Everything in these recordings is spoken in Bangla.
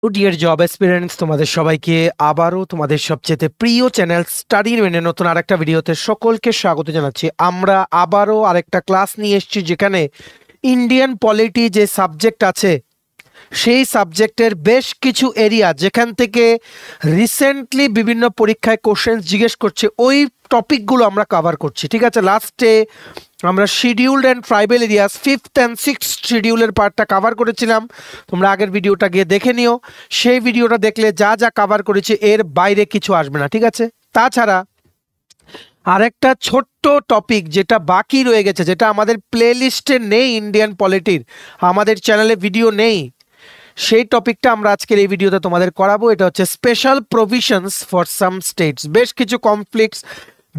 ডিয়ার জব এক্সপিরিয়েন্স তোমাদের সবাইকে আবারও তোমাদের সবচেয়ে প্রিয় চ্যানেল স্টাডি মেনে নতুন আরেকটা ভিডিওতে সকলকে স্বাগত জানাচ্ছি। আমরা আবারও আরেকটা ক্লাস নিয়ে এসেছি যেখানে ইন্ডিয়ান পলিটি যে সাবজেক্ট আছে সেই সাবজেক্টের বেশ কিছু এরিয়া যেখান থেকে রিসেন্টলি বিভিন্ন পরীক্ষায় কোশ্চেন জিজ্ঞেস করছে ওই টপিকগুলো আমরা কভার করছি। ঠিক আছে, লাস্টে আমরা scheduled and tribal areas 5th and 6th শিডিউলের পার্টটা কভার করেছিলাম। তোমরা আগের ভিডিওটা গিয়ে দেখে নিও, সেই ভিডিওটা দেখলে যা যা কভার করেছি এর বাইরে কিছু আসবে না। ঠিক আছে, তাছাড়া আরেকটা ছোট্ট টপিক যেটা বাকি রয়ে গেছে, যেটা আমাদের প্লে লিস্টে নেই, ইন্ডিয়ান পলিটির আমাদের চ্যানেলে ভিডিও নেই, সেই টপিকটা আমরা আজকের এই ভিডিওতে তোমাদের করাবো। এটা হচ্ছে special provisions for some states. বেশ কিছু কনফ্লিক্টস,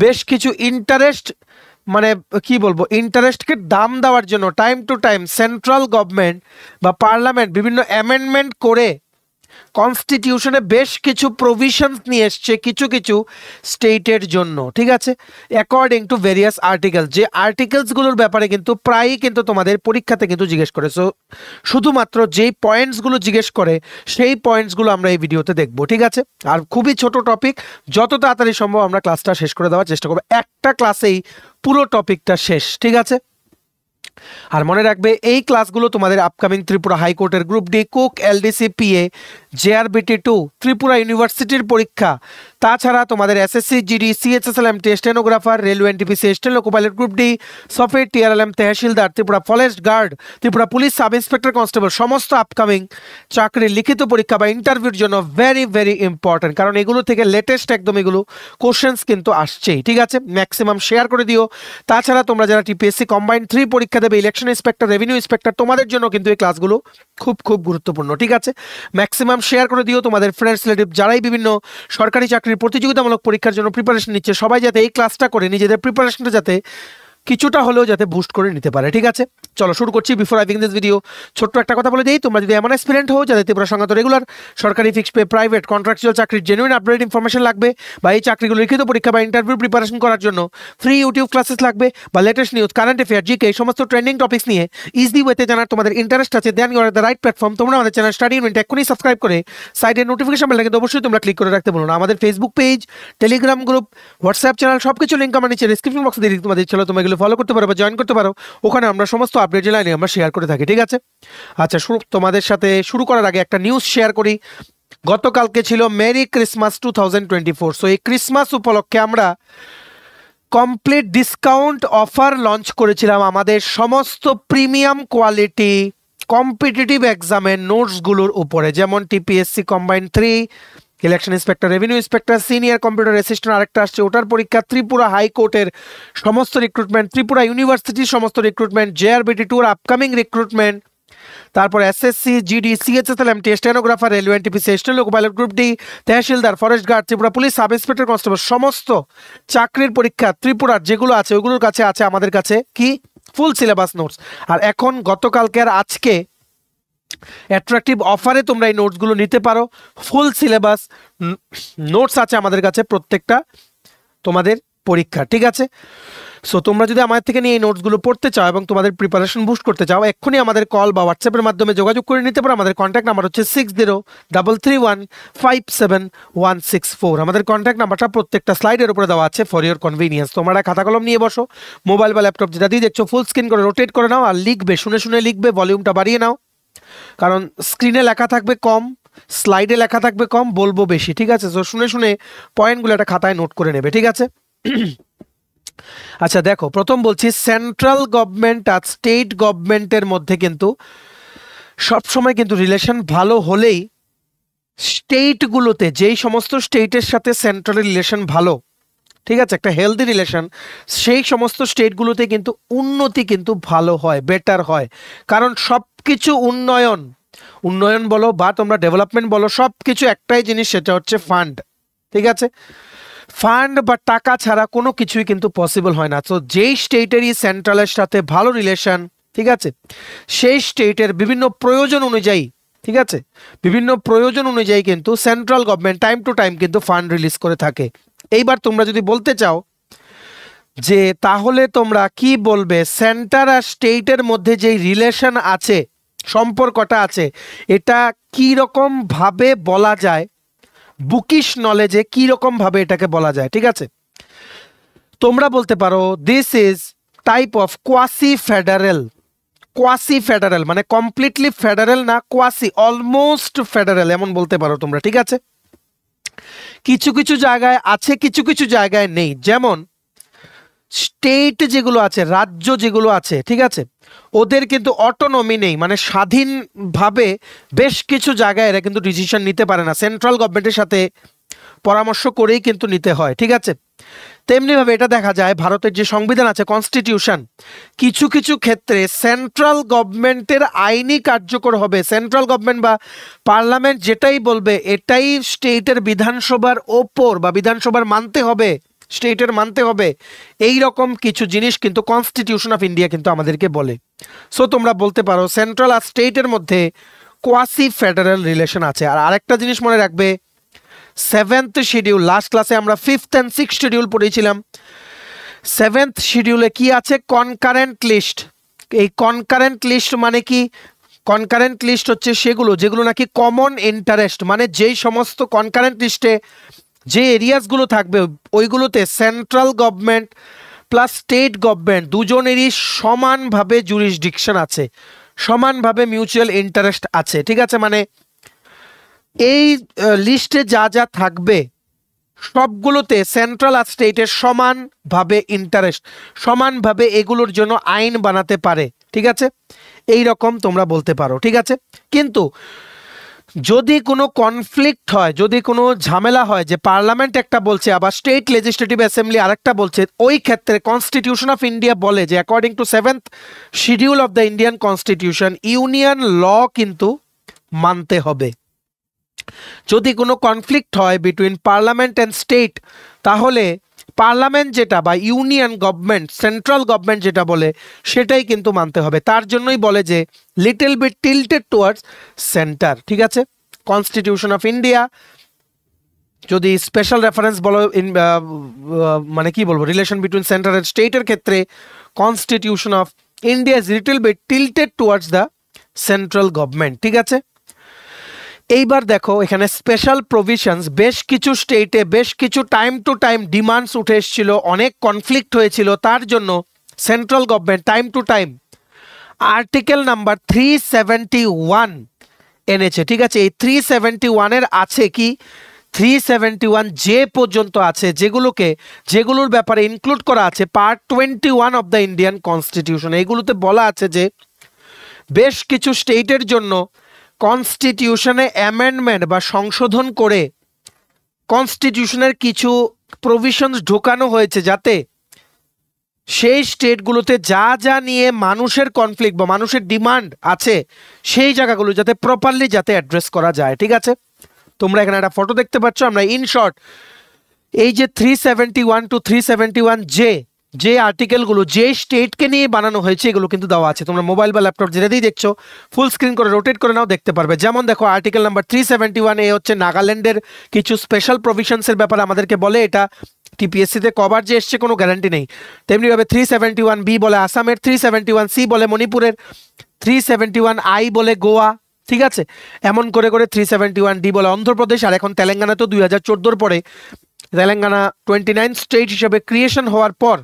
বেশ কিছু ইন্টারেস্ট, মানে কি বলবো, ইন্টারেস্টকে দাম দেওয়ার জন্য time to time central government বা পার্লামেন্ট বিভিন্ন অ্যামেন্ডমেন্ট করে কনস্টিটিউশনে বেশ কিছু প্রভিশনস নিয়ে এসছে কিছু কিছু স্টেটের জন্য। ঠিক আছে, অ্যাকর্ডিং টু ভেরিয়াস আর্টিকেলস, যে আর্টিকেলসগুলোর ব্যাপারে কিন্তু প্রায়ই কিন্তু তোমাদের পরীক্ষাতে কিন্তু জিজ্ঞেস করে। সো শুধুমাত্র যেই পয়েন্টসগুলো জিজ্ঞেস করে সেই পয়েন্টসগুলো আমরা এই ভিডিওতে দেখব। ঠিক আছে, আর খুবই ছোট টপিক, যত তাড়াতাড়ি সম্ভব আমরা ক্লাসটা শেষ করে দেওয়ার চেষ্টা করবো, একটা ক্লাসেই পুরো টপিকটা শেষ। ঠিক আছে, আর মনে রাখবে এই ক্লাসগুলো তোমাদের আপকামিং ত্রিপুরা হাইকোর্টের group D, cook, LDC, PA, JRBT2, Tripura ইউনিভার্সিটির পরীক্ষা, তাছাড়া তোমাদের SSC, GD, CHSLMT, stenographer, railway NTPC, sten loco pilot group D, software, TRLM, tehsildar, Tripura forest guard, Tripura police sub inspector constable, সমস্ত আপকামিং চাকরির লিখিত পরীক্ষা বা ইন্টারভিউর জন্য ভেরি ভেরি ইম্পর্টেন্ট, কারণ এগুলো থেকে লেটেস্ট একদম এগুলো কোশ্চেন্স কিন্তু আসছেই। ঠিক আছে, ম্যাক্সিমাম শেয়ার করে দিও। তাছাড়া তোমরা যারা টিপিএসসি কম্বাইন্ড 3 পরীক্ষা দেবে, ইলেকশন ইন্সপেক্টর, রেভিনিউ ইন্সপেক্টর, তোমাদের জন্য কিন্তু এই ক্লাসগুলো খুব খুব গুরুত্বপূর্ণ। ঠিক আছে, ম্যাক্সিমাম শেয়ার করে দিও তোমাদের ফ্রেন্ডস রিলেটিভ যারাই বিভিন্ন সরকারি চাকরির প্রতিযোগিতামূলক পরীক্ষার জন্য প্রিপারেশন নিচ্ছে, সবাই যাতে এই ক্লাসটা করে নিজেদের প্রিপারেশনটা যাতে কিছুটা হলেও যাতে বুস্ট করে নিতে পারে। ঠিক আছে, চলো শুরু করছি। Before I begin this video ছোট্ট একটা কথা বলে দিই, তোমরা যদি এমন এক্সপিরিয়েন্ট হও যাতে ত্রিপুরা সংক্রান্ত রেগুলার সরকারি ফিক্সড পে, প্রাইভেট, কন্ট্রাকচুয়াল চাকরির জেনুইন আপডেট ইনফরমেশন লাগবে, বা এই চাকরিগুলো লিখিত পরীক্ষা বা ইন্টারভিউ প্রিপারেশন করার জন্য ফ্রি ইউটিউব ক্লাসেস লাগবে, বা latest news, current affair, GK, এই সমস্ত ট্রেন্ডিং টপিক্স নিয়ে ইজি ওয়েতে জানার তোমাদের ইন্টারেস্ট আছে, then you are the right platform. তোমরা আমাদের চ্যানেল স্টাডি ইউনিট এক্ষুনি সাবস্ক্রাইব করে সাইডের নোটিফিকেশন বেল কিন্তু অবশ্যই তোমরা ক্লিক করে রাখতে বলুন। আমাদের Facebook page, Telegram group, WhatsApp channel সবকিছু লিঙ্ক আমার নিচে ডিসক্রিপশন বক্সে দিয়ে তোমাদের ইচ্ছা হলে তোমরা এগুলো ফলো করতে পারো বা জয়েন করতে পারো, ওখানে আমরা সমস্ত আপডেট লাইনে আমরা শেয়ার করে থাকি। ঠিক আছে, আচ্ছা তোমাদের সাথে শুরু করার আগে একটা নিউজ শেয়ার করি। গতকালকে ছিল মেরি ক্রিসমাস 2024। সো এই ক্রিসমাস উপলক্ষে আমরা কমপ্লিট ডিসকাউন্ট অফার লঞ্চ করেছিলাম আমাদের সমস্ত প্রিমিয়াম কোয়ালিটি কম্পিটিটিভ এক্সামের নোটসগুলোর উপরে, যেমন TPSC combined 3, election inspector, revenue inspector, senior computer assistant আরেকটা আসছে, ওটার পরীক্ষা, ত্রিপুরা হাইকোর্টের সমস্ত রিক্রুটমেন্ট, ত্রিপুরা ইউনিভার্সিটির সমস্ত রিক্রুটমেন্ট, JRBT2 আপকামিং রিক্রুটমেন্ট, তারপর SSC, GD, CHSLMT, stenographer, railway NTPC, sten loco pilot group D, tehsildar, forest guard, Tripura police sub inspector constable, সমস্ত চাকরির পরীক্ষা ত্রিপুরার যেগুলো আছে ওইগুলোর কাছে আছে আমাদের কাছে কি ফুল সিলেবাস নোটস। আর এখন গতকালকে আর আজকে অ্যাট্রাকটিভ অফারে তোমরা এই নোটসগুলো নিতে পারো। ফুল সিলেবাস নোটস আছে আমাদের কাছে প্রত্যেকটা তোমাদের পরীক্ষা। ঠিক আছে, সো তোমরা যদি আমার থেকে নিয়ে এই নোটসগুলো পড়তে চাও এবং তোমাদের প্রিপারেশন বুস্ট করতে চাও, এক্ষুনি আমাদের কল বা হোয়াটসঅ্যাপের মাধ্যমে যোগাযোগ করে নিতে পারো। আমাদের কন্ট্যাক্ট নাম্বার হচ্ছে 6033157164। আমাদের কন্ট্যাক্ট নাম্বারটা প্রত্যেকটা স্লাইডের উপরে দেওয়া আছে ফর ইওর কনভিনিয়েন্স। তোমরা খাতা কলম নিয়ে বসো, মোবাইল বা ল্যাপটপ যেটা দিয়ে দেখছো ফুল স্ক্রিন করে রোটেট করে নাও, আর লিখবে, শুনে শুনে লিখবে, ভলিউমটা বাড়িয়ে নাও, কারণ স্ক্রিনে লেখা থাকবে কম, স্লাইডে লেখা থাকবে কম, বলবো বেশি। ঠিক আছে, তো শুনে শুনে পয়েন্টগুলো একটা খাতায় নোট করে নেবে। ঠিক আছে, আচ্ছা দেখো, প্রথম বলছি সেন্ট্রাল গভর্নমেন্ট আর স্টেট গভর্নমেন্টের মধ্যে কিন্তু সবসময় কিন্তু রিলেশন ভালো হলেই স্টেটগুলোতে, যেই সমস্ত স্টেটের সাথে সেন্ট্রালের রিলেশন ভালো, ঠিক আছে, একটা হেলদি রিলেশন, সেই সমস্ত স্টেটগুলোতে কিন্তু উন্নতি কিন্তু ভালো হয়, বেটার হয়। কারণ সব কিছু উন্নয়ন বলো বা তোমরা ডেভেলপমেন্ট বলো, সব কিছু একটাই জিনিস, সেটা হচ্ছে ফান্ড। ঠিক আছে, ফান্ড বা টাকা ছাড়া কোনো কিছুই কিন্তু পসিবল হয় না। তো যেই স্টেটেরই সেন্ট্রালের সাথে ভালো রিলেশন, ঠিক আছে, সেই স্টেটের বিভিন্ন প্রয়োজন অনুযায়ী, ঠিক আছে, বিভিন্ন প্রয়োজন অনুযায়ী কিন্তু central government time to time কিন্তু ফান্ড রিলিজ করে থাকে। এইবার তোমরা যদি বলতে চাও যে তাহলে তোমরা কি বলবে, সেন্টার আর স্টেটের মধ্যে যেই রিলেশন আছে, সম্পর্কটা আছে, এটা কি রকম ভাবে বলা যায়, বুকিশ নলেজে কি রকম ভাবে এটাকে বলা যায়, ঠিক আছে? তোমরা বলতে পারো this is type of quasi federal. Quasi federal মানে কমপ্লিটলি ফেডারেল না, কোয়াসি অলমোস্ট ফেডারেল এমন বলতে পারো তোমরা, ঠিক আছে? কিছু কিছু জায়গায় আছে, কিছু কিছু জায়গায় নেই। যেমন স্টেট যেগুলো আছে, রাজ্য যেগুলো আছে, ঠিক আছে, ওদের কিন্তু অটোনমি নেই, মানে স্বাধীনভাবে বেশ কিছু জায়গায় এরা কিন্তু ডিসিশন নিতে পারে না, সেন্ট্রাল গভর্নমেন্টের সাথে পরামর্শ করেই কিন্তু নিতে হয়, ঠিক আছে? তেমনিভাবে এটা দেখা যায় ভারতের যে সংবিধান আছে, কনস্টিটিউশন, কিছু কিছু ক্ষেত্রে সেন্ট্রাল গভর্নমেন্টের আইনি কার্যকর হবে, সেন্ট্রাল গভর্নমেন্ট বা পার্লামেন্ট যেটাই বলবে এটাই স্টেটের বিধানসভার ওপর বা বিধানসভার মানতে হবে, স্টেটের মানতে হবে। এই রকম কিছু জিনিস কিন্তু কনস্টিটিউশন অফ ইন্ডিয়া কিন্তু আমাদেরকে বলে। সো তোমরা বলতে পারো সেন্ট্রাল আর স্টেটের মধ্যে কোয়াসি ফেডারেল রিলেশন আছে। আর আরেকটা জিনিস মনে রাখবে, 7th শিডিউল, লাস্ট ক্লাসে আমরা 5th and 6th শিডিউল পড়েছিলাম। 7th শিডিউলে কি আছে? Concurrent list. এই কনকারেন্ট লিস্ট মানে কি? কনকারেন্ট লিস্ট হচ্ছে সেগুলো যেগুলো নাকি কমন ইন্টারেস্ট, মানে যেই সমস্ত কনকারেন্ট লিস্টে যে এরিয়াসগুলো থাকবে ওইগুলোতে central government plus state government দুজনেরই সমানভাবে জুরিসডিকশন আছে, সমানভাবে মিউচুয়াল ইন্টারেস্ট আছে, ঠিক আছে? মানে এই লিস্টে যা যা থাকবে সবগুলোতে সেন্ট্রাল আর স্টেটের সমানভাবে ইন্টারেস্ট, সমানভাবে এগুলোর জন্য আইন বানাতে পারে, ঠিক আছে? এই রকম তোমরা বলতে পারো, ঠিক আছে? কিন্তু যদি কোনো কনফ্লিক্ট হয়, যদি কোনো ঝামেলা হয় যে পার্লামেন্ট একটা বলছে আবার স্টেট লেজিসলেটিভ অ্যাসেম্বলি আরেকটা বলছে, ওই ক্ষেত্রে কনস্টিটিউশন অফ ইন্ডিয়া বলে যে according to 7th schedule of the Indian constitution union law কিন্তু মানতে হবে। যদি কোনো কনফ্লিক্ট হয় বিটুইন পার্লামেন্ট অ্যান্ড স্টেট, তাহলে পার্লামেন্ট যেটা বা ইউনিয়ন গভর্নমেন্ট, সেন্ট্রাল গভর্নমেন্ট যেটা বলে সেটাই কিন্তু মানতে হবে। তার জন্যই বলে যে little bit tilted towards centre, ঠিক আছে? কনস্টিটিউশন অফ ইন্ডিয়া যদি স্পেশাল রেফারেন্স বলো মানে কি বলবো, রিলেশন বিটুইন সেন্টার এন্ড স্টেটের ক্ষেত্রে constitution of India is little bit tilted towards the central government, ঠিক আছে? এইবার দেখো এখানে স্পেশাল প্রভিশনস, বেশ কিছু স্টেটে বেশ কিছু টাইম টু টাইম ডিমান্ডস উঠে এসেছিল, অনেক কনফ্লিক্ট হয়েছিল, তার জন্য central government time to time article number 371 এনেছে, ঠিক আছে? এই 371 এর আছে কি 371 যে পর্যন্ত আছে, যেগুলোর ব্যাপারে ইনক্লুড করা আছে part 21 of the Indian constitution. এগুলোতে বলা আছে যে বেশ কিছু স্টেটের জন্য কনস্টিটিউশনে অ্যামেন্ডমেন্ট বা সংশোধন করে কনস্টিটিউশনের কিছু প্রভিশনস ঢোকানো হয়েছে যাতে সেই স্টেটগুলোতে যা যা নিয়ে মানুষের কনফ্লিক্ট বা মানুষের ডিমান্ড আছে সেই জায়গাগুলো যাতে প্রপারলি যাতে অ্যাড্রেস করা যায়, ঠিক আছে? তোমরা এখানে একটা ফটো দেখতে পাচ্ছ। আমরা ইন শর্ট এই যে 371 to 371 যে আর্টিকেলগুলো যে স্টেটকে নিয়ে বানানো হয়েছে এগুলো কিন্তু দেওয়া আছে। তোমরা মোবাইল বা ল্যাপটপ যেটাতেই দেখছো ফুল স্ক্রিন করে রোটেট করে নাও, দেখতে পারবে। যেমন দেখো আর্টিকেল নাম্বার 371 এ হচ্ছে নাগাল্যান্ডের কিছু স্পেশাল প্রভিশনসের ব্যাপারে আমাদেরকে বলে, এটা টিপিএসসিতে কবার যে এসছে কোনো গ্যারান্টি নেই। তেমনিভাবে 371B বলে আসামের, 371C বলে মণিপুরের, 371I বলে গোয়া, ঠিক আছে? এমন করে করে 371D বলে অন্ধ্রপ্রদেশ। আর এখন তেলেঙ্গানা তো 2014 পরে তেলেঙ্গানা 29 স্টেট হিসেবে ক্রিয়েশন হওয়ার পর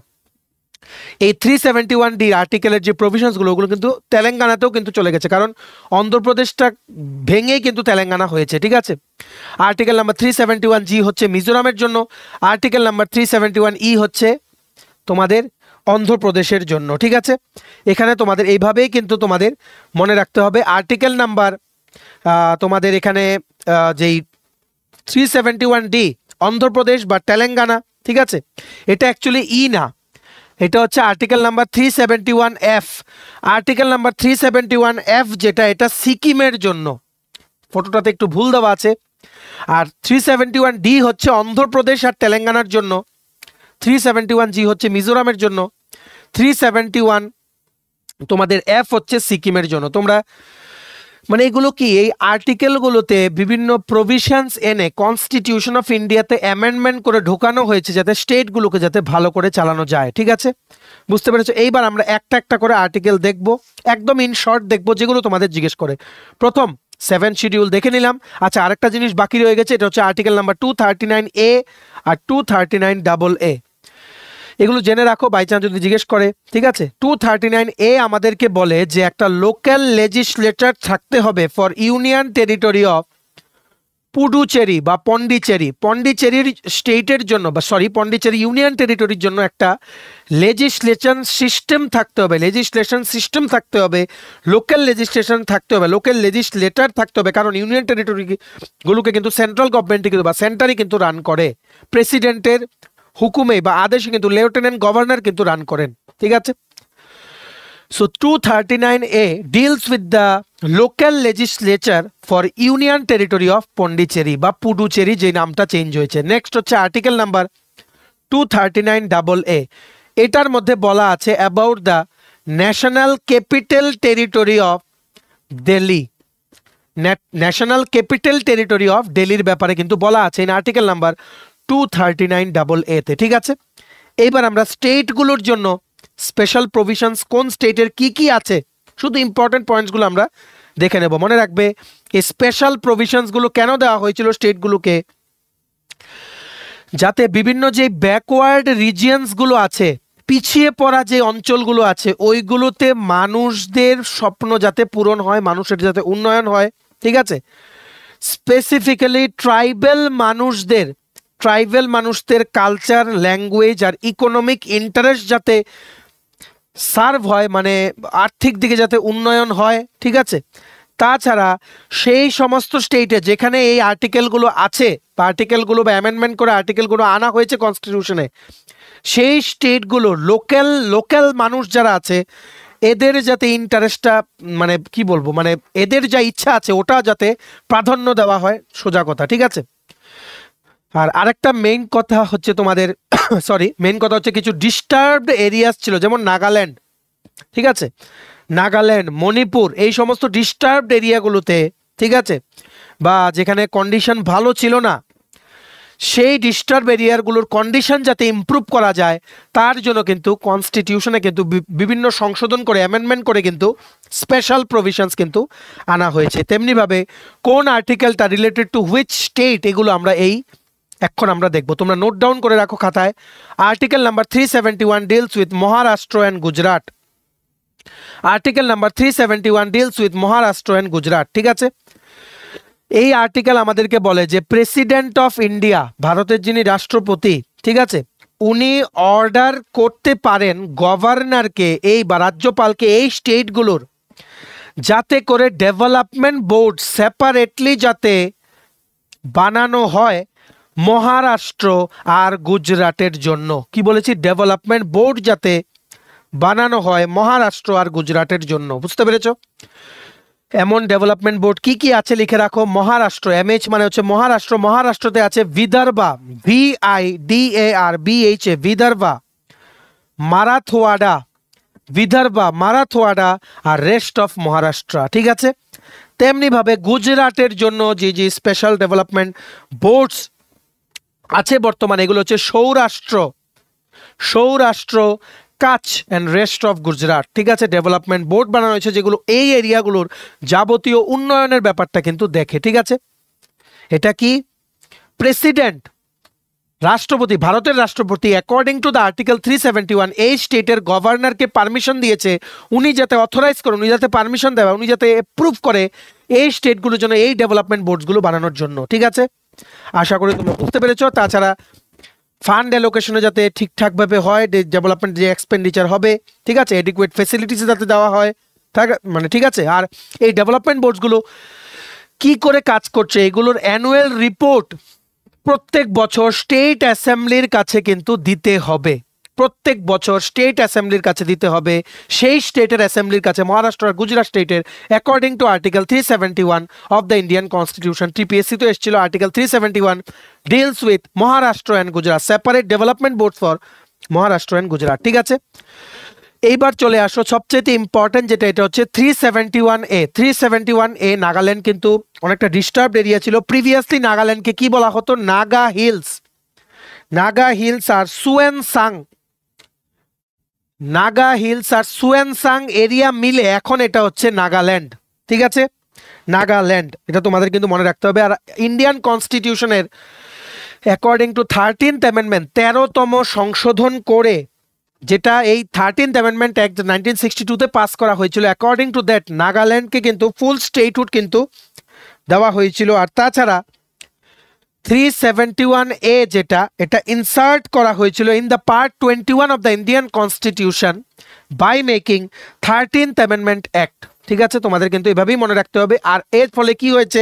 এই 371D আর্টিকেলের যে প্রভিশনসগুলো ওগুলো কিন্তু তেলেঙ্গানাতেও কিন্তু চলে গেছে, কারণ অন্ধ্রপ্রদেশটা ভেঙেই কিন্তু তেলেঙ্গানা হয়েছে, ঠিক আছে? আর্টিকেল নাম্বার 371G হচ্ছে মিজোরামের জন্য, আর্টিকেল নাম্বার 371E হচ্ছে তোমাদের অন্ধ্রপ্রদেশের জন্য, ঠিক আছে? এখানে তোমাদের এইভাবেই কিন্তু তোমাদের মনে রাখতে হবে। আর্টিকেল নাম্বার তোমাদের এখানে যেই 371D অন্ধ্রপ্রদেশ বা তেলেঙ্গানা, ঠিক আছে, এটা অ্যাকচুয়ালি ই না, এটা হচ্ছে article number 371F। Article number 371F যেটা, এটা সিকিমের জন্য, ফটোটাতে একটু ভুল দেওয়া আছে। আর 371D হচ্ছে অন্ধ্রপ্রদেশ আর তেলেঙ্গানার জন্য, 371G হচ্ছে মিজোরামের জন্য, 371 তোমাদের F হচ্ছে সিকিমের জন্য। তোমরা মানে এগুলো কি, এই আর্টিকেলগুলোতে বিভিন্ন প্রভিশনস এনে কনস্টিটিউশন অফ ইন্ডিয়াতে অ্যামেন্ডমেন্ট করে ঢোকানো হয়েছে যাতে স্টেটগুলোকে যাতে ভালো করে চালানো যায়, ঠিক আছে? বুঝতে পেরেছো? এইবার আমরা একটা একটা করে আর্টিকেল দেখব, একদম ইন শর্ট দেখব যেগুলো তোমাদের জিজ্ঞেস করে। প্রথম সেভেন শিডিউল দেখে নিলাম। আচ্ছা, আরেকটা জিনিস বাকি রয়ে গেছে, এটা হচ্ছে আর্টিকেল নাম্বার 239A আর 239AA। এগুলো জেনে রাখো, বাই চান্স যদি জিজ্ঞেস করে। ঠিক আছে, 239A আমাদেরকে বলে যে একটা লোকাল লেজিসলেচার থাকতে হবে for union territory of Puducherry বা পন্ডিচেরির স্টেটের জন্য, বা সরি পন্ডিচেরি ইউনিয়ন টেরিটরির জন্য একটা লেজিসলেশন সিস্টেম থাকতে হবে, লোকাল লেজিসলেশন থাকতে হবে, লোকাল লেজিসলেটার থাকতে হবে। কারণ ইউনিয়ন টেরিটরিগুলোকে কিন্তু সেন্ট্রাল গভর্নমেন্টই কিন্তু বা সেন্টারই কিন্তু রান করে, প্রেসিডেন্টের হুকুমে বা আদেশে কিন্তু লেফটেন্যান্ট গভর্নর কিন্তু রান করেন। ঠিক আছে, so 239A deals with the local legislature for union territory of Pondicherry বা পুডুচেরি, যে নামটা চেঞ্জ হয়েছে। নেক্সট হচ্ছে আর্টিকেল নাম্বার 239AA। এটার মধ্যে বলা আছে about the national capital territory of Delhi, national capital territory of দিল্লির ব্যাপারে কিন্তু বলা আছে এই আর্টিকেল নাম্বার 239AA তে। ঠিক আছে, এইবার আমরা স্টেটগুলোর জন্য স্পেশাল প্রভিশনস কোন স্টেটের কি কি আছে, শুধু ইম্পর্টেন্ট পয়েন্টসগুলো আমরা দেখে নেব। মনে রাখবে এই স্পেশাল প্রভিশনসগুলো কেন দেওয়া হয়েছিল স্টেটগুলোকে, যাতে বিভিন্ন যে ব্যাকওয়ার্ড রিজিয়নসগুলো আছে, পিছিয়ে পড়া যে অঞ্চলগুলো আছে, ওইগুলোতে মানুষদের স্বপ্ন যাতে পূরণ হয়, মানুষের যাতে উন্নয়ন হয়। ঠিক আছে, স্পেসিফিক্যালি ট্রাইবাল মানুষদের কালচার, ল্যাঙ্গুয়েজ আর ইকোনমিক ইন্টারেস্ট যাতে সার্ভ হয়, মানে আর্থিক দিকে যাতে উন্নয়ন হয়। ঠিক আছে, তাছাড়া সেই সমস্ত স্টেটে যেখানে এই আর্টিকেলগুলো আছে বা আর্টিকেলগুলো বা অ্যামেন্ডমেন্ট করে আর্টিকেলগুলো আনা হয়েছে কনস্টিটিউশনে, সেই স্টেটগুলো লোকাল মানুষ যারা আছে এদের যাতে ইন্টারেস্টটা, মানে কি বলবো, মানে এদের যা ইচ্ছা আছে ওটা যাতে প্রাধান্য দেওয়া হয়, সোজা কথা। ঠিক আছে, আর আরেকটা মেইন কথা হচ্ছে তোমাদের মেইন কথা হচ্ছে কিছু ডিস্টার্বড এরিয়াস ছিল, যেমন নাগাল্যান্ড। ঠিক আছে, নাগাল্যান্ড, মণিপুর, এই সমস্ত ডিস্টার্বড এরিয়াগুলোতে, ঠিক আছে, বা যেখানে কন্ডিশন ভালো ছিল না, সেই ডিস্টার্ব এরিয়াগুলোর কন্ডিশন যাতে ইমপ্রুভ করা যায় তার জন্য কিন্তু কনস্টিটিউশনে কিন্তু বিভিন্ন সংশোধন করে, অ্যামেন্ডমেন্ট করে কিন্তু স্পেশাল প্রভিশনস কিন্তু আনা হয়েছে। তেমনিভাবে কোন আর্টিকেলটা রিলেটেড টু হুইচ স্টেট, এগুলো আমরা এখন আমরা দেখব। তোমরা নোট ডাউন করে রাখো খাতায়। Article number 371 deals with Maharashtra and Gujarat. Article number 371 deals with Maharashtra and Gujarat. ঠিক আছে, এই আর্টিকেল আমাদেরকে বলে যে প্রেসিডেন্ট অফ ইন্ডিয়া, ভারতের যিনি রাষ্ট্রপতি, ঠিক আছে, উনি অর্ডার করতে পারেন গভর্নরকে বা রাজ্যপালকে এই স্টেটগুলোর যাতে করে ডেভেলপমেন্ট বোর্ড সেপারেটলি যাতে বানানো হয় মহারাষ্ট্র আর গুজরাটের জন্য। কি বলেছি? ডেভেলপমেন্ট বোর্ড যাতে বানানো হয় মহারাষ্ট্র আর গুজরাটের জন্য। বুঝতে পেরেছো? এমন ডেভেলপমেন্ট বোর্ড কি কি আছে লিখে রাখো। মহারাষ্ট্র, MH মানে হচ্ছে মহারাষ্ট্র, মহারাষ্ট্রতে আছে বিদর্ভা, VIDARBHA, বিদর্ভা, মারাথওয়াডা আর রেস্ট অফ মহারাষ্ট্র। ঠিক আছে, তেমনি ভাবে গুজরাটের জন্য যে যে স্পেশাল ডেভেলপমেন্ট বোর্ডস আছে বর্তমানে, এগুলো হচ্ছে সৌরাষ্ট্র, কাচ অ্যান্ড রেস্ট অফ গুজরাট। ঠিক আছে, ডেভেলপমেন্ট বোর্ড বানানো হয়েছে যেগুলো এই এরিয়াগুলোর যাবতীয় উন্নয়নের ব্যাপারটা কিন্তু দেখে। ঠিক আছে, এটা কি প্রেসিডেন্ট, রাষ্ট্রপতি, ভারতের রাষ্ট্রপতি অ্যাকর্ডিং টু দ্য আর্টিকেল 371 এই স্টেটের গভর্নরকে পারমিশন দিয়েছে, উনি যাতে অথরাইজ করে, উনি যাতে পারমিশন দেয়, উনি যাতে অ্যাপ্রুভ করে এই স্টেটগুলোর জন্য এই ডেভেলপমেন্ট বোর্ডসগুলো বানানোর জন্য। ঠিক আছে, আশা করি তোমরা বুঝতে পেরেছো। তাছাড়া ফান্ড অ্যালোকেশনে যাতে ঠিকঠাকভাবে হয়, ডেভেলপমেন্ট যে এক্সপেন্ডিচার হবে, ঠিক আছে, এডিকুয়েট ফেসিলিটিস যাতে দেওয়া হয়, মানে ঠিক আছে। আর এই ডেভেলপমেন্ট বোর্ডসগুলো কি করে কাজ করছে, এগুলোর অ্যানুয়াল রিপোর্ট প্রত্যেক বছর স্টেট অ্যাসেম্বলির কাছে কিন্তু দিতে হবে, প্রত্যেক বছর স্টেট অ্যাসেম্বলির কাছে দিতে হবে। সেই স্টেটের অ্যাসেম্বলির কাছে মহারাষ্ট্র আর গুজরাট স্টেটের according to article 371 of the Indian constitution, TPSC তো এসেছিল, article 371 deals with Maharashtra and Gujarat, separate development board for Maharashtra and Gujarat. ঠিক আছে, এইবার চলে আসো সবচেয়ে ইম্পর্টেন্ট যেটা, এটা হচ্ছে 371A। 371A, নাগাল্যান্ড কিন্তু অনেকটা ডিস্টার্বড এরিয়া ছিল প্রিভিয়াসলি। নাগাল্যান্ডকে কি বলা হতো? নাগা হিলস আর সুয়েনসাং এরিয়া মিলে এখন এটা হচ্ছে নাগাল্যান্ড। ঠিক আছে, নাগাল্যান্ড, এটা তোমাদের কিন্তু মনে রাখতে হবে। আর ইন্ডিয়ান কনস্টিটিউশনের অ্যাকর্ডিং টু 13th অ্যামেন্ডমেন্ট 13তম সংশোধন করে, যেটা এই 13th অ্যামেন্ডমেন্ট অ্যাক্ট 1962-তে পাস করা হয়েছিল, অ্যাকর্ডিং টু দ্যাট নাগাল্যান্ডকে কিন্তু ফুল স্টেটহুড কিন্তু দেওয়া হয়েছিল। আর তাছাড়া 371A যেটা, এটা ইনসার্ট করা হয়েছিল in the part 21 of the Indian constitution by making 13th amendment act. ঠিক আছে, তোমাদের কিন্তু এভাবেই মনে রাখতে হবে। আর এর ফলে কি হয়েছে,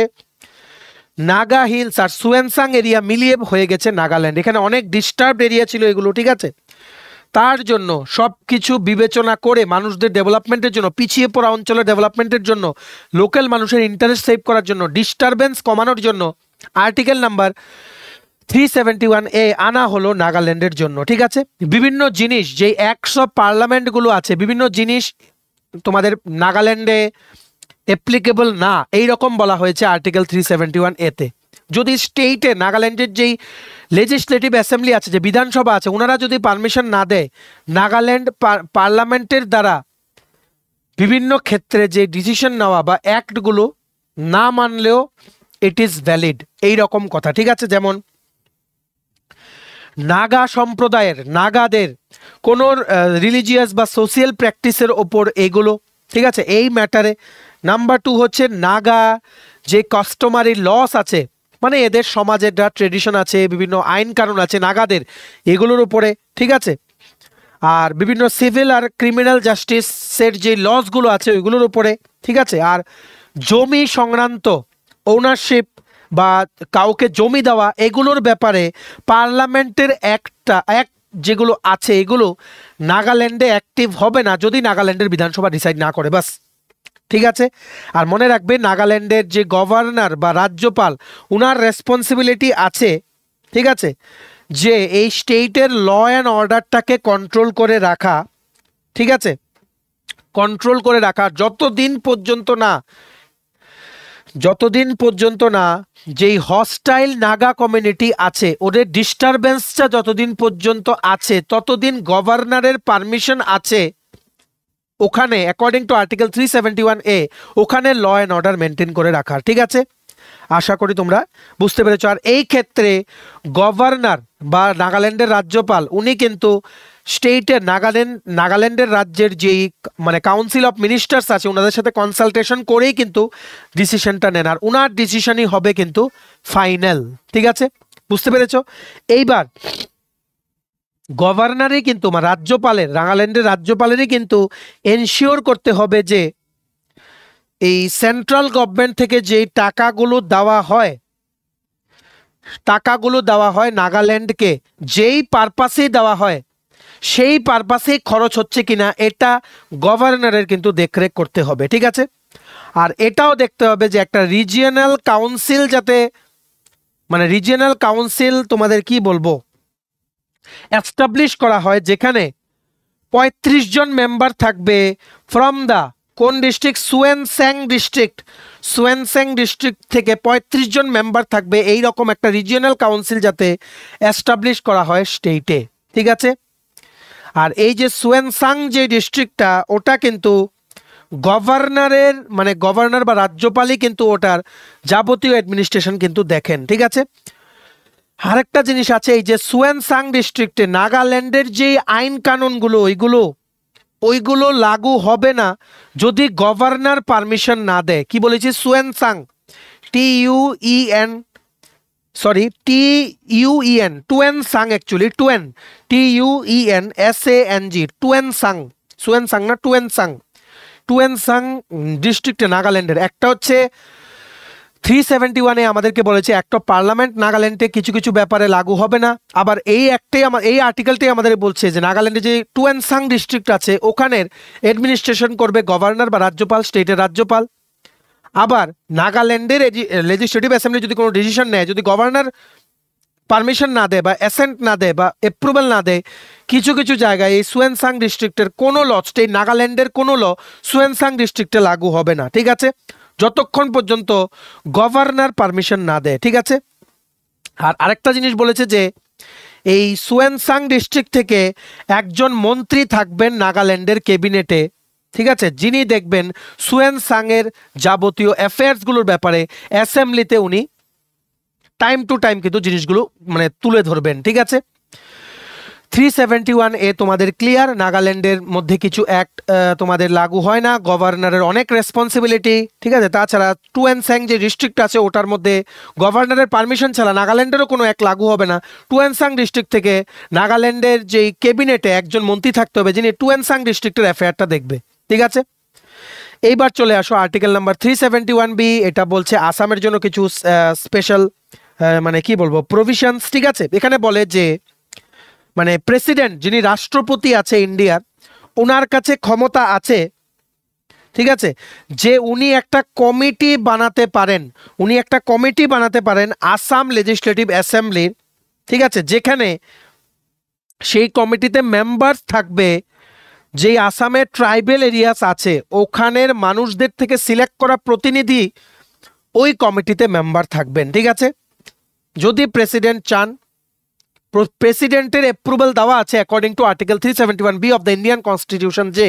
নাগা হিলস আর সুয়েনসাং এরিয়া মিলিয়ে হয়ে গেছে নাগাল্যান্ড। এখানে অনেক ডিস্টার্বড এরিয়া ছিল এগুলো, ঠিক আছে। তার জন্য সব কিছু বিবেচনা করে মানুষদের ডেভেলপমেন্টের জন্য, পিছিয়ে পড়া অঞ্চলের ডেভেলপমেন্টের জন্য, লোকাল মানুষের ইন্টারেস্ট সেভ করার জন্য, ডিস্টারবেন্স কমানোর জন্য আর্টিকেল নাম্বার 371A আনা হলো নাগাল্যান্ডের জন্য। ঠিক আছে, বিভিন্ন জিনিস যেই অ্যাক্টস অফ পার্লামেন্টগুলো আছে, বিভিন্ন জিনিস তোমাদের নাগাল্যান্ডে অ্যাপ্লিকেবল না, এই রকম বলা হয়েছে আর্টিকেল 371A-তে। যদি স্টেটে নাগাল্যান্ডের যেই লেজিসলেটিভ অ্যাসেম্বলি আছে, যে বিধানসভা আছে, ওনারা যদি পারমিশন না দেয়, নাগাল্যান্ড পার্লামেন্টের দ্বারা বিভিন্ন ক্ষেত্রে যে ডিসিশন নেওয়া বা অ্যাক্টগুলো না মানলেও ইট ইজ ভ্যালিড, এই রকম কথা। ঠিক আছে, যেমন নাগা সম্প্রদায়ের, নাগাদের কোনো রিলিজিয়াস বা সোশিয়াল প্র্যাকটিসের ওপর এগুলো, ঠিক আছে, এই ম্যাটারে। নাম্বার 2 হচ্ছে নাগা যে কাস্টমারি লস আছে, মানে এদের সমাজের যা ট্রেডিশন আছে, বিভিন্ন আইন কানুন আছে নাগাদের, এগুলোর উপরে। ঠিক আছে, আর বিভিন্ন সিভিল আর ক্রিমিনাল জাস্টিসের যে লসগুলো আছে ওইগুলোর উপরে। ঠিক আছে, আর জমি সংক্রান্ত ওনারশিপ বা কাউকে জমি দেওয়া, এগুলোর ব্যাপারে পার্লামেন্টের অ্যাক্ট যেগুলো আছে, এগুলো নাগাল্যান্ডে অ্যাক্টিভ হবে না যদি নাগাল্যান্ডের বিধানসভা ডিসাইড না করে, বাস। ঠিক আছে, আর মনে রাখবে নাগাল্যান্ডের যে গভর্নর বা রাজ্যপাল, উনার রেসপন্সিবিলিটি আছে, ঠিক আছে, যে এই স্টেটের ল অ্যান্ড অর্ডারটাকে কন্ট্রোল করে রাখা। ঠিক আছে, কন্ট্রোল করে রাখা যতদিন পর্যন্ত না যেই হস্টাইল নাগা কমিউনিটি আছে, ওদের ডিস্টারবেন্সটা যতদিন পর্যন্ত আছে, ততদিন গভর্নরের পারমিশন আছে ওখানে, অ্যাকর্ডিং টু আর্টিকেল 371A, ওখানে ল অ্যান্ড অর্ডার মেনটেন করে রাখার। ঠিক আছে, আশা করি তোমরা বুঝতে পেরেছো। আর এই ক্ষেত্রে গভর্নর বা নাগাল্যান্ডের রাজ্যপাল, উনি কিন্তু স্টেটের নাগাল্যান্ডের রাজ্যের যেই মানে কাউন্সিল অফ মিনিস্টার্স আছে, ওনাদের সাথে কনসালটেশন করেই কিন্তু ডিসিশনটা নেন, আর ওনার ডিসিশনই হবে কিন্তু ফাইনাল। ঠিক আছে, বুঝতে পেরেছো। এইবার গভর্নরই কিন্তু রাজ্যপালের, নাগাল্যান্ডের রাজ্যপালেরই কিন্তু এনশিওর করতে হবে যে এই সেন্ট্রাল গভর্নমেন্ট থেকে যে টাকাগুলো দেওয়া হয় নাগাল্যান্ডকে, যেই পারপাসেই দেওয়া হয় সেই পারপাসেই খরচ হচ্ছে কিনা, এটা গভর্নরের কিন্তু দেখরেখ করতে হবে। ঠিক আছে, আর এটাও দেখতে হবে যে একটা রিজিয়নাল কাউন্সিল যাতে, মানে রিজিয়নাল কাউন্সিল তোমাদের কি বলবো, এস্টাবলিশ করা হয়, যেখানে 35 জন মেম্বার থাকবে ফ্রম দ্য কোন ডিস্ট্রিক্ট, সুয়েনস্যাং ডিস্ট্রিক্ট থেকে 35 জন মেম্বার থাকবে, এই রকম একটা রিজিয়নাল কাউন্সিল যাতে এস্টাবলিশ করা হয় স্টেটে। ঠিক আছে, আর এই যে সুয়েনসাং যে ডিস্ট্রিক্টটা, ওটা কিন্তু গভর্নরের, মানে গভর্নর বা রাজ্যপালই কিন্তু ওটার যাবতীয় অ্যাডমিনিস্ট্রেশন কিন্তু দেখেন। ঠিক আছে, আরেকটা জিনিস আছে, এই যে সুয়েনসাং ডিস্ট্রিক্টে নাগাল্যান্ডের যে আইন কানুনগুলো, ওইগুলো লাগু হবে না যদি গভর্নর পারমিশন না দেয়। কি বলেছি, সুয়েনসাং, TUEN, টুয়েনসাং, অ্যাকচুয়ালি TUENSANG, সুয়েনসাং না টুয়েনসাং ডিস্ট্রিক্টে নাগাল্যান্ডের। একটা হচ্ছে 371-এ আমাদেরকে বলেছে অ্যাক্ট অফ পার্লামেন্ট নাগাল্যান্ডে কিছু কিছু ব্যাপারে লাগু হবে না। আবার এই আর্টিকেলটাই আমাদের বলছে যে নাগাল্যান্ডে যে টুয়েনসাং ডিস্ট্রিক্ট আছে, ওখানের অ্যাডমিনিস্ট্রেশন করবে গভর্নর বা রাজ্যপাল, স্টেটের রাজ্যপাল। আবার নাগাল্যান্ডের লেজিসলেটিভ অ্যাসেম্বলি যদি কোনো ডিসিশন নেয়, যদি গভর্নর পারমিশন না দেয় বা অ্যাসেন্ট না দেয় বা অ্যাপ্রুভাল না দেয়, কিছু কিছু জায়গায় এই সুয়েনসাং ডিস্ট্রিক্টের কোনো ল, স্টেট নাগাল্যান্ডের কোনো ল সুয়েনসাং ডিস্ট্রিক্টে লাগু হবে না। ঠিক আছে, যতক্ষণ পর্যন্ত গভর্নর পারমিশন না দেয়। ঠিক আছে, আর আরেকটা জিনিস বলেছে যে এই সুয়েনসাং ডিস্ট্রিক্ট থেকে একজন মন্ত্রী থাকবেন নাগাল্যান্ডের ক্যাবিনেটে, ঠিক আছে, যিনি দেখবেন সুয়েন সাংয়ের যাবতীয় অ্যাফেয়ার্সগুলোর ব্যাপারে অ্যাসেম্বলিতে উনি টাইম টু টাইম কিন্তু জিনিসগুলো মানে তুলে ধরবেন। ঠিক আছে, 371A তোমাদের ক্লিয়ার। নাগাল্যান্ডের মধ্যে কিছু অ্যাক্ট তোমাদের লাগু হয় না, গভর্নরের অনেক রেসপন্সিবিলিটি। ঠিক আছে, তাছাড়া টুয়েনসাং যে ডিস্ট্রিক্ট আছে ওটার মধ্যে গভর্নরের পারমিশন ছাড়া নাগাল্যান্ডেরও কোনো অ্যাক্ট লাগু হবে না। টুয়েনসাং ডিস্ট্রিক্ট থেকে নাগাল্যান্ডের যেই ক্যাবিনেটে একজন মন্ত্রী থাকতে হবে যিনি টুয়েনসাং ডিস্ট্রিক্টের অ্যাফেয়ারটা দেখবে। ঠিক আছে, এইবার চলে আসো আর্টিকেল নাম্বার 371B। এটা বলছে আসামের জন্য কিছু স্পেশাল মানে কি বলবো প্রভিশনস। ঠিক আছে, এখানে বলে যে মানে প্রেসিডেন্ট যিনি রাষ্ট্রপতি আছে ইন্ডিয়ার, ওনার কাছে ক্ষমতা আছে, ঠিক আছে, যে উনি একটা কমিটি বানাতে পারেন, উনি একটা কমিটি বানাতে পারেন আসাম লেজিসলেটিভ অ্যাসেম্বলির। ঠিক আছে, যেখানে সেই কমিটিতে মেম্বার থাকবে যেই আসামের ট্রাইবেল এরিয়াস আছে ওখানের মানুষদের থেকে সিলেক্ট করা প্রতিনিধি ওই কমিটিতে মেম্বার থাকবেন। ঠিক আছে, যদি প্রেসিডেন্ট চান, প্রেসিডেন্টের অ্যাপ্রুভাল দেওয়া আছে according to article 371B of the Indian constitution, যে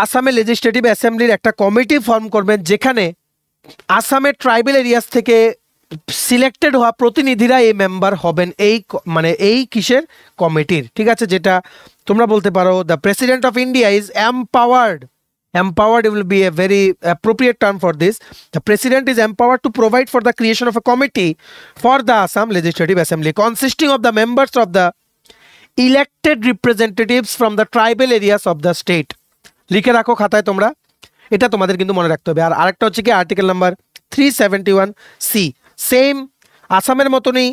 আসামের লেজিসলেটিভ অ্যাসেম্বলির একটা কমিটি ফর্ম করবেন যেখানে আসামের ট্রাইবেল এরিয়াস থেকে সিলেক্টেড হওয়া প্রতিনিধিরা এই মেম্বার হবেন এই মানে এই কিসের কমিটির। ঠিক আছে, যেটা তোমরা বলতে পারো the president of India is empowered will be a very appropriate term for this. The president is empowered to provide for the creation of a committee for the Assam Legislative Assembly consisting of the members of the elected representatives from the tribal areas of the state. লিখে রাখো খাতায় তোমরা, এটা তোমাদের কিন্তু মনে রাখতে হবে। আর আরেকটা হচ্ছে কি আর্টিকেল নাম্বার 371C, সেম আসামের মতনই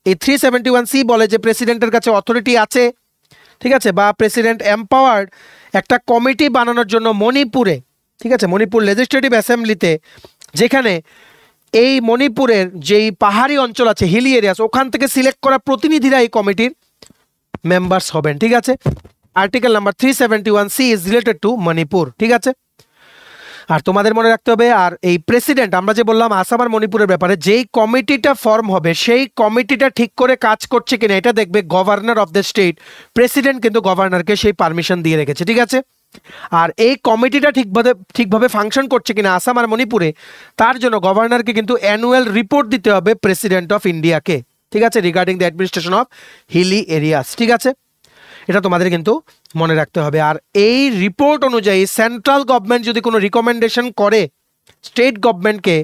এই 371C বলে যে প্রেসিডেন্টের কাছে অথরিটি আছে, ঠিক আছে, বা প্রেসিডেন্ট এম্পাওয়ার্ড একটা কমিটি বানানোর জন্য মণিপুরে, ঠিক আছে, মণিপুর লেজিসলেটিভ অ্যাসেম্বলিতে, যেখানে এই মণিপুরের যেই পাহাড়ি অঞ্চল আছে হিলি এরিয়াস ওখান থেকে সিলেক্ট করা প্রতিনিধিরা এই কমিটির মেম্বার্স হবেন। ঠিক আছে, article number 371C is related to Manipur. ঠিক আছে, আর তোমাদের মনে রাখতে হবে, আর এই প্রেসিডেন্ট আমরা যে বললাম আসাম আর মণিপুরের ব্যাপারে, যেই কমিটিটা ফর্ম হবে সেই কমিটিটা ঠিক করে কাজ করছে কিনা এটা দেখবে governor of the state. President কিন্তু গভর্নরকে সেই পারমিশন দিয়ে রেখেছে। ঠিক আছে, আর এই কমিটিটা ঠিকভাবে ফাংশন করছে কিনা আসাম আর মণিপুরে তার জন্য গভর্নরকে কিন্তু অ্যানুয়াল রিপোর্ট দিতে হবে প্রেসিডেন্ট অফ ইন্ডিয়াকে। ঠিক আছে, regarding the administration of hilly areas. ঠিক আছে, এটা তোমাদের কিন্তু মনে রাখতে হবে। আর এই রিপোর্ট অনুযায়ী সেন্ট্রাল গভর্নমেন্ট যদি কোনো রিকমেন্ডেশন করে স্টেট গভর্নমেন্টকে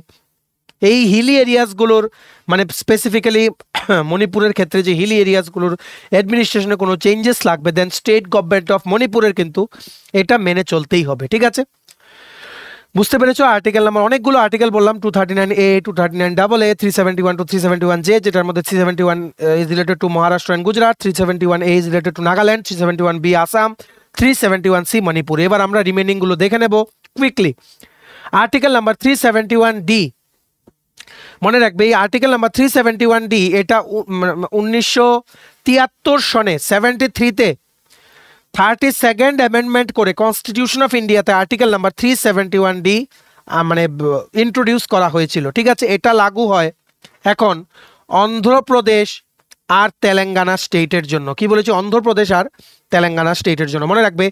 এই হিলি এরিয়াসগুলোর মানে স্পেসিফিক্যালি মণিপুরের ক্ষেত্রে যে হিলি এরিয়াসগুলোর অ্যাডমিনিস্ট্রেশনে কোনো চেঞ্জেস লাগবে, দেন স্টেট গভর্নমেন্ট অফ মণিপুরের কিন্তু এটা মেনে চলতেই হবে। ঠিক আছে, বুঝতে পেরেছো? আর্টিকেল নাম্বার অনেকগুলো আর্টিকেল বললাম, 239A, 239AA, 371 to 371J, যেটার মধ্যে 371 is related to Maharashtra and Gujarat, 371A is related to Nagaland, 371B Assam, 371C Manipur. এবার আমরা রিমেনিং গুলো দেখে নেব কুইকলি। আর্টিকেল নাম্বার 371D, মনে রাখবে এই আর্টিকেল নাম্বার 371D এটা 1973 সনে 73তে 32nd অ্যামেন্ডমেন্ট করে কনস্টিটিউশন অফ ইন্ডিয়াতে আর্টিকেল নাম্বার 371D মানে ইন্ট্রোডিউস করা হয়েছিল। ঠিক আছে, এটা লাগু হয় এখন অন্ধ্রপ্রদেশ আর তেলেঙ্গানা স্টেটের জন্য। কি বলেছি? অন্ধ্রপ্রদেশ আর তেলেঙ্গানা স্টেটের জন্য। মনে রাখবে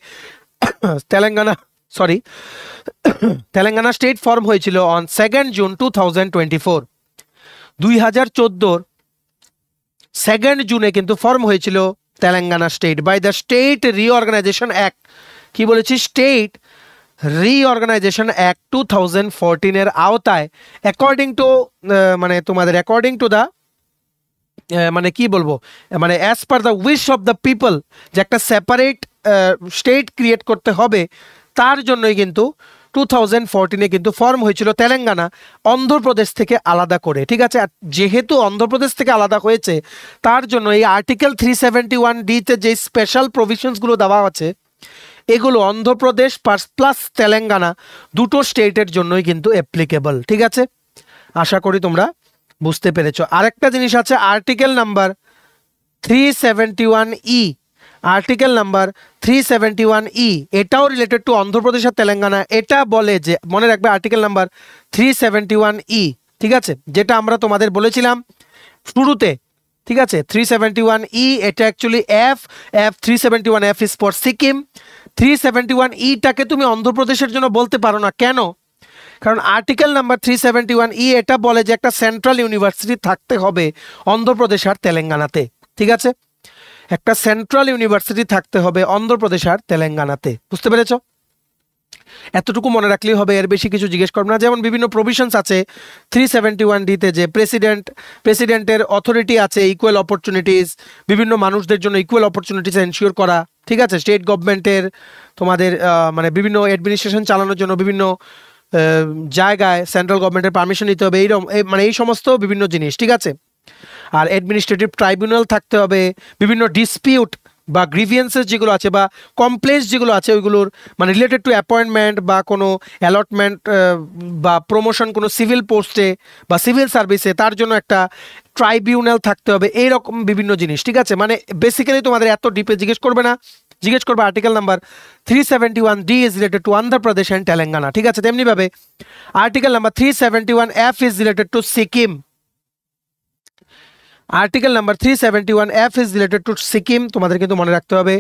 তেলেঙ্গানা স্টেট ফর্ম হয়েছিল অন 2nd জুন 2024। 2014 2nd জুনে কিন্তু ফর্ম হয়েছিল Telangana state by the state reorganisation act. কি বলেছি? স্টেট রিঅর্গানাইজেশন অ্যাক্ট 2014 এর আওতায় অ্যাকর্ডিং টু মানে তোমাদের অ্যাকর্ডিং টু দ্য মানে কি বলবো মানে as per the wish of the people, যে একটা সেপারেট স্টেট ক্রিয়েট করতে হবে তার জন্যই কিন্তু 2014-এ কিন্তু ফর্ম হয়েছিল তেলেঙ্গানা অন্ধ্রপ্রদেশ থেকে আলাদা করে। ঠিক আছে, আর যেহেতু অন্ধ্রপ্রদেশ থেকে আলাদা হয়েছে তার জন্য এই আর্টিকেল 371D-তে যে স্পেশাল প্রভিশনসগুলো দেওয়া আছে এগুলো অন্ধ্রপ্রদেশ প্লাস তেলেঙ্গানা দুটো স্টেটের জন্যই কিন্তু অ্যাপ্লিকেবল। ঠিক আছে, আশা করি তোমরা বুঝতে পেরেছো। আরেকটা জিনিস আছে article number 371E, article number 371E এটাও রিলেটেড টু অন্ধ্রপ্রদেশ আর তেলেঙ্গানা। এটা বলে যে মনে রাখবে আর্টিকেল নাম্বার 371E, ঠিক আছে, যেটা আমরা তোমাদের বলেছিলাম শুরুতে। ঠিক আছে, 371E এটা actually F 371F is for Sikkim, 371E-টাকে তুমি অন্ধ্রপ্রদেশের জন্য বলতে পারো না। কেন? কারণ আর্টিকেল নাম্বার 371E এটা বলে যে একটা সেন্ট্রাল ইউনিভার্সিটি থাকতে হবে অন্ধ্রপ্রদেশ আর তেলেঙ্গানাতে। ঠিক আছে, একটা সেন্ট্রাল ইউনিভার্সিটি থাকতে হবে অন্ধ্রপ্রদেশ আর তেলেঙ্গানাতে। বুঝতে পেরেছ? এতটুকু মনে রাখলেই হবে, এর বেশি কিছু জিজ্ঞেস করবে না। যেমন বিভিন্ন প্রভিশনস আছে 371D-তে যে প্রেসিডেন্টের অথরিটি আছে ইকুয়াল অপরচুনিটিস, বিভিন্ন মানুষদের জন্য ইকুয়াল অপরচুনিটিস এনশিওর করা। ঠিক আছে, স্টেট গভর্নমেন্টের তোমাদের মানে বিভিন্ন অ্যাডমিনিস্ট্রেশন চালানোর জন্য বিভিন্ন জায়গায় সেন্ট্রাল গভর্নমেন্টের পারমিশন নিতে হবে, এইরকম মানে এই সমস্ত বিভিন্ন জিনিস। ঠিক আছে, আর অ্যাডমিনিস্ট্রেটিভ ট্রাইব্যুনাল থাকতে হবে, বিভিন্ন ডিসপিউট বা গ্রিভিয়েন্সেস যেগুলো আছে বা কমপ্লেন্টস যেগুলো আছে ওইগুলোর মানে রিলেটেড টু অ্যাপয়েন্টমেন্ট বা কোনো অ্যালটমেন্ট বা প্রমোশন কোনো সিভিল পোস্টে বা সিভিল সার্ভিসে, তার জন্য একটা ট্রাইব্যুনাল থাকতে হবে, এইরকম বিভিন্ন জিনিস। ঠিক আছে, মানে বেসিক্যালি তোমাদের এত ডিপে জিজ্ঞেস করবে না, জিজ্ঞেস করবে article number 371D is related to Andhra Pradesh and Telangana. ঠিক আছে, তেমনিভাবে article number 371F is related to Sikkim. Article number 371F is related to Sikkim, তোমাদের কিন্তু মনে রাখতে হবে।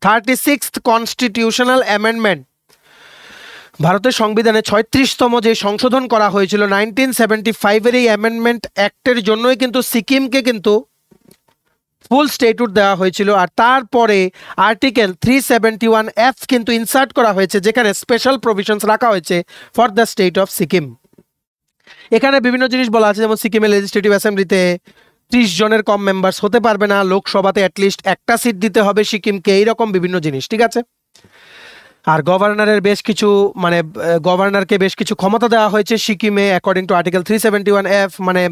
36th কনস্টিটিউশনাল অ্যামেন্ডমেন্ট, ভারতের সংবিধানে 36তম যে সংশোধন করা হয়েছিল 1975-এর এই অ্যামেন্ডমেন্ট অ্যাক্টের জন্যই কিন্তু সিকিমকে কিন্তু ফুল স্টেটহুড দেওয়া হয়েছিল। আর তারপরে আর্টিকেল 371F কিন্তু ইনসার্ট করা হয়েছে, যেখানে স্পেশাল প্রভিশনস রাখা হয়েছে for the state of Sikkim. এখানে বিভিন্ন জিনিস বলা আছে, যেমন সিকিমের লেজিসলেটিভ অ্যাসেম্বলিতে 30 জনের কম মেম্বার্স হতে পারবে না, লোকসভাতে অ্যাটলিস্ট একটা সিট দিতে হবে সিকিমকে, এইরকম বিভিন্ন জিনিস। ঠিক আছে, আর গভর্নরের বেশ কিছু মানে গভর্নরকে বেশ কিছু ক্ষমতা দেওয়া হয়েছে সিকিমে অ্যাকর্ডিং টু আর্টিকেল 371F, মানে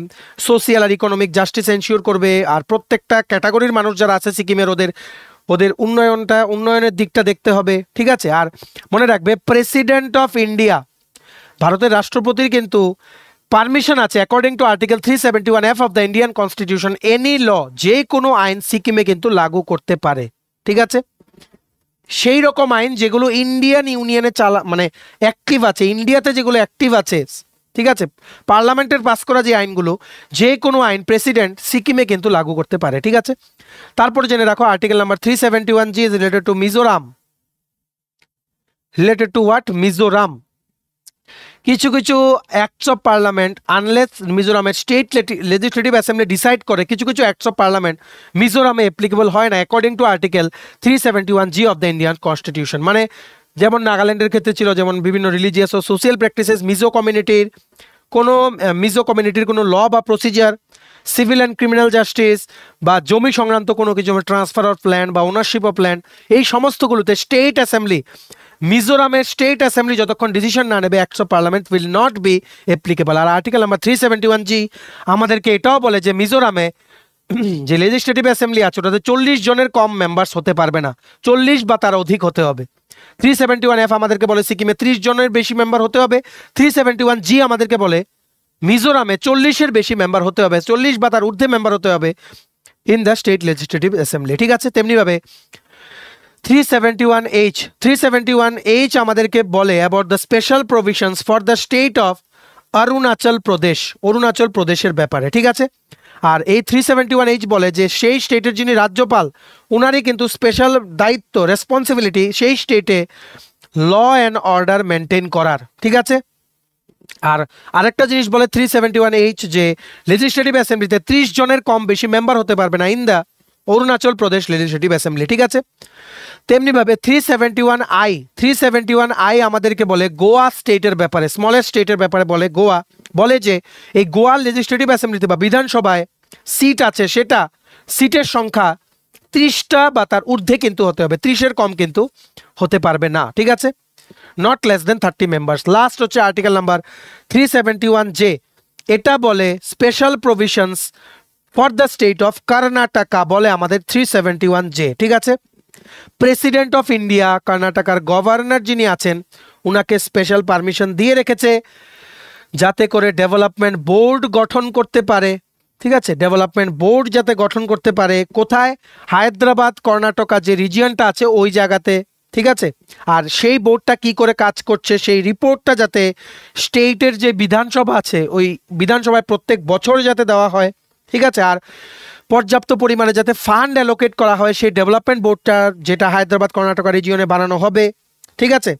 সোশিয়াল আর ইকোনমিক জাস্টিস এনশিওর করবে। আর প্রত্যেকটা ক্যাটাগরির মানুষ যারা আছে সিকিমের ওদের উন্নয়নের দিকটা দেখতে হবে। ঠিক আছে, আর মনে রাখবে প্রেসিডেন্ট অফ ইন্ডিয়া, ভারতের রাষ্ট্রপতির কিন্তু পারমিশন আছে according to article 371F of the Indian constitution, any law, যে কোনো আইন সিকিমে কিন্তু লাগু করতে পারে। ঠিক আছে, সেই রকম আইন যেগুলো ইন্ডিয়ান ইউনিয়নে মানে অ্যাক্টিভ আছে, ইন্ডিয়াতে যেগুলো অ্যাক্টিভ আছে। ঠিক আছে, পার্লামেন্টের পাস করা যে আইনগুলো, যে কোনো আইন প্রেসিডেন্ট সিকিমে কিন্তু লাগু করতে পারে। ঠিক আছে, তারপরে জেনে রাখো article number 371G is related to Mizoram. Related to what? Mizoram. কিছু কিছু অ্যাক্টস অফ পার্লামেন্ট, আনলেস মিজোরামের স্টেট লেজিসলেটিভ অ্যাসেম্বলি ডিসাইড করে, কিছু কিছু অ্যাক্টস অফ পার্লামেন্ট মিজোরামে অ্যাপ্লিকেবল হয় না according to article 371G of the Indian constitution. মানে যেমন নাগাল্যান্ডের ক্ষেত্রে ছিল, যেমন বিভিন্ন রিলিজিয়াস ও সোশিয়াল প্র্যাকটিসেস মিজো কমিউনিটির কোনো ল বা procedure, civil and criminal justice বা জমি সংক্রান্ত কোনো কিছু, ট্রান্সফার অফ ল্যান্ড বা ওনারশিপ অফ ল্যান্ড, এই সমস্তগুলোতে স্টেট অ্যাসেম্বলি, মিজোরামের স্টেট অ্যাসেম্বলি যতক্ষণ ডিসিশন না নেবে acts of parliament will not be applicable. আর আর্টিকেল নাম্বার 371G আমাদেরকে এটাও বলে যে মিজোরামে যে লেজিসলেটিভ অ্যাসেম্বলি আছে ওটাতে 40 জনের কম মেম্বার্স হতে পারবে না, 40 বা তার অধিক হতে হবে। 371F আমাদেরকে বলে সিকিমে 30 জনের বেশি মেম্বার হতে হবে। 371G আমাদেরকে বলে মিজোরামে 40-এর বেশি মেম্বার হতে হবে, 40 বা তার ঊর্ধ্বে মেম্বার হতে হবে in the state legislative assembly. ঠিক আছে, তেমনিভাবে 371H আমাদেরকে বলে about the special provisions for the state of Arunachal প্রদেশের ব্যাপারে। ঠিক আছে, আর এই 371H বলে যে সেই স্টেটের যিনি রাজ্যপাল, ওনারই কিন্তু স্পেশাল দায়িত্ব, রেসপন্সিবিলিটি সেই স্টেটে ল অ্যান্ড অর্ডার মেনটেন করার। ঠিক আছে, আর আরেকটা জিনিস বলে 371H যে লেজিসলেটিভ অ্যাসেম্বলিতে 30 জনের কম বেশি মেম্বার হতে পারবে না in the Arunachal Pradesh legislative assembly. ঠিক আছে, তেমনিভাবে 371I আমাদেরকে বলে গোয়া স্টেটের ব্যাপারে, স্মলেস্ট স্টেটের ব্যাপারে বলে। গোয়া বলে যে এই গোয়া লেজিসলেটিভ অ্যাসেম্বলিতে বা বিধানসভায় সিট আছে, সেটা সিটের সংখ্যা 30টা বা তার ঊর্ধ্বে কিন্তু হতে হবে, 30-এর কম কিন্তু হতে পারবে না। ঠিক আছে, not less than 30 members. Last হচ্ছে আর্টিকেল নাম্বার 371J, এটা বলে special provisions for the state of Karnataka, বলে আমাদের 371J। ঠিক আছে, প্রেসিডেন্ট অফ ইন্ডিয়া, কর্ণাটকার গভর্নর যিনি আছেন, উনাকে স্পেশাল পারমিশন দিয়ে রেখেছে যাতে করে ডেভেলপমেন্ট বোর্ড গঠন করতে পারে। ঠিক আছে, ডেভেলপমেন্ট বোর্ড যাতে গঠন করতে পারে, কোথায়? হায়দ্রাবাদ, কর্ণাটকা যে রিজিয়নটা আছে ওই জায়গাতে। ঠিক আছে, আর সেই বোর্ডটা কি করে কাজ করছে সেই রিপোর্টটা যাতে স্টেটের যে বিধানসভা আছে ওই বিধানসভায় প্রত্যেক বছর যাতে দেওয়া হয়। ঠিক আছে, আর পর্যাপ্ত পরিমাণে যাতে ফান্ড অ্যালোকেট করা হয় সেই ডেভেলপমেন্ট বোর্ডটা, যেটা হায়দ্রাবাদ কর্ণাটকা রিজিয়নে বানানো হবে, ঠিক আছে।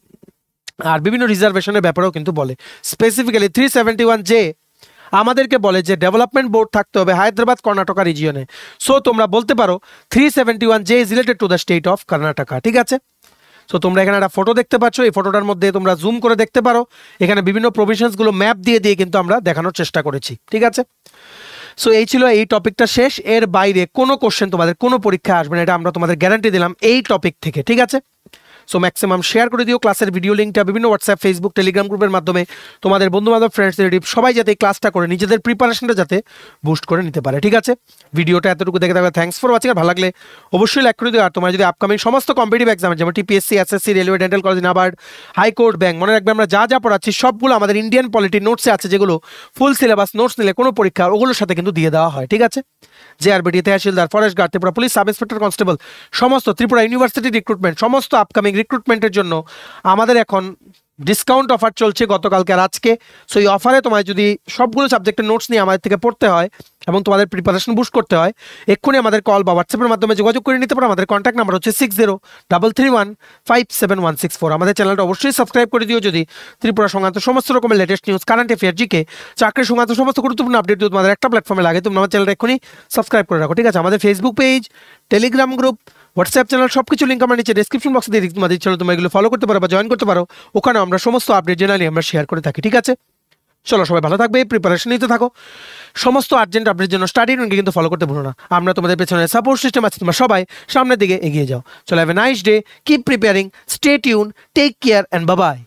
আর বিভিন্ন রিজার্ভেশনের ব্যাপারেও কিন্তু বলে। স্পেসিফিক্যালি 371 আমাদেরকে বলে যে ডেভেলপমেন্ট বোর্ড থাকতে হবে হায়দ্রাবাদ কর্ণাটকা রিজিয়নে। সো তোমরা বলতে পারো 371 is related to the state of Karnataka, ঠিক আছে। সো তোমরা এখানে একটা ফটো দেখতে পাচ্ছ, এই ফটোটার মধ্যে তোমরা জুম করে দেখতে পারো, এখানে বিভিন্ন প্রভিশনসগুলো ম্যাপ দিয়ে দিয়ে কিন্তু আমরা দেখানোর চেষ্টা করেছি, ঠিক আছে। সো এই ছিল এই টপিকটা শেষ। এর বাইরে কোনো কোশ্চেন তোমাদের কোনো পরীক্ষা আসবে না, এটা আমরা তোমাদের গ্যারান্টি দিলাম এই টপিক থেকে, ঠিক আছে। সো ম্যাক্সিমাম শেয়ার করে দিও ক্লাসের ভিডিও লিঙ্কটা বিভিন্ন হোয়াটসঅ্যাপ, ফেসবুক, টেলিগ্রাম গ্রুপের মাধ্যমে তোমাদের বন্ধুবান্ধব, ফ্রেন্ডস, রিলেটিভ সবাই যাতে এই ক্লাসটা করে নিজেদের প্রিপারেশনটা যাতে বুস্ট করে নিতে পারে, ঠিক আছে। ভিডিওটা এতটুকু দেখে থাকলে থ্যাঙ্কস ফর ওয়াচিং। আর ভালো লাগলে অবশ্যই লাইক করে দিও। আর তোমার যদি আপকামিং সমস্ত কম্পিটিটিভ এক্সাম যেমন TPSC, SSC, railway, dental college, NABARD, high court, bank, মনে রাখবে আমরা যা যা পড়াচ্ছি সবগুলো আমাদের ইন্ডিয়ান পলিটি নোটসে আছে, যেগুলো ফুল সিলেবাস নোটস নিলে কোনো পরীক্ষা ওগুলোর সাথে কিন্তু দিয়ে দেওয়া হয়, ঠিক আছে। JRBT, tehsildar, forest guard, Tripura police sub inspector, constable, সমস্ত ত্রিপুরা ইউনিভার্সিটি রিক্রুটমেন্ট, সমস্ত আপকামিং রিক্রুটমেন্টের জন্য আমাদের এখন ডিসকাউন্ট অফার চলছে গতকালকে আর আজকে। সো এই অফারে তোমায় যদি সবগুলো সাবজেক্টের নোটস নিয়ে আমাদের থেকে পড়তে হয় এবং তোমাদের প্রিপারেশন বুস্ট করতে হয়, এক্ষুনি আমাদের কল বা হোয়াটসঅ্যাপের মাধ্যমে যোগাযোগ করে নিতে পারো। আমাদের কন্ট্যাক্ট নাম্বার হচ্ছে 6033157164। আমাদের চ্যানেলটা অবশ্যই সাবস্ক্রাইব করে দিও যদি ত্রিপুরা সংক্রান্ত সমস্ত রকমের latest news, current affair, GK, চাকরি সংক্রান্ত সমস্ত গুরুত্বপূর্ণ আপডেট যদি তোমাদের একটা প্ল্যাটফর্মে লাগে, তুমি আমার চ্যানেলটা এক্ষুনি সাবস্ক্রাইব করে রাখো, ঠিক আছে। আমাদের Facebook page, Telegram group, WhatsApp channel সবকিছু লিঙ্ক আমরা নিচে ডেসক্রিপশন বক্সে দিয়ে তোমাদের চ্যানেল, তোমরা এগুলো ফলো করতে পারো বা জয়েন করতে পারো। ওখানে আমরা সমস্ত আপডেট জেনারেলি আমরা শেয়ার করে থাকি, ঠিক আছে। চলো সবাই ভালো থাকবে, প্রিপারেশন নিতে থাকো, সমস্ত আর্জেন্ট আপডেটের জন্য স্টাডি রুমকে কিন্তু ফলো করতে ভুলো না। আমরা তোমাদের পেছনে সাপোর্ট সিস্টেম আছে, তোমরা সবাই সামনের দিকে এগিয়ে যাও। চলো have a nice day, keep preparing, stay tune, take care and bye by.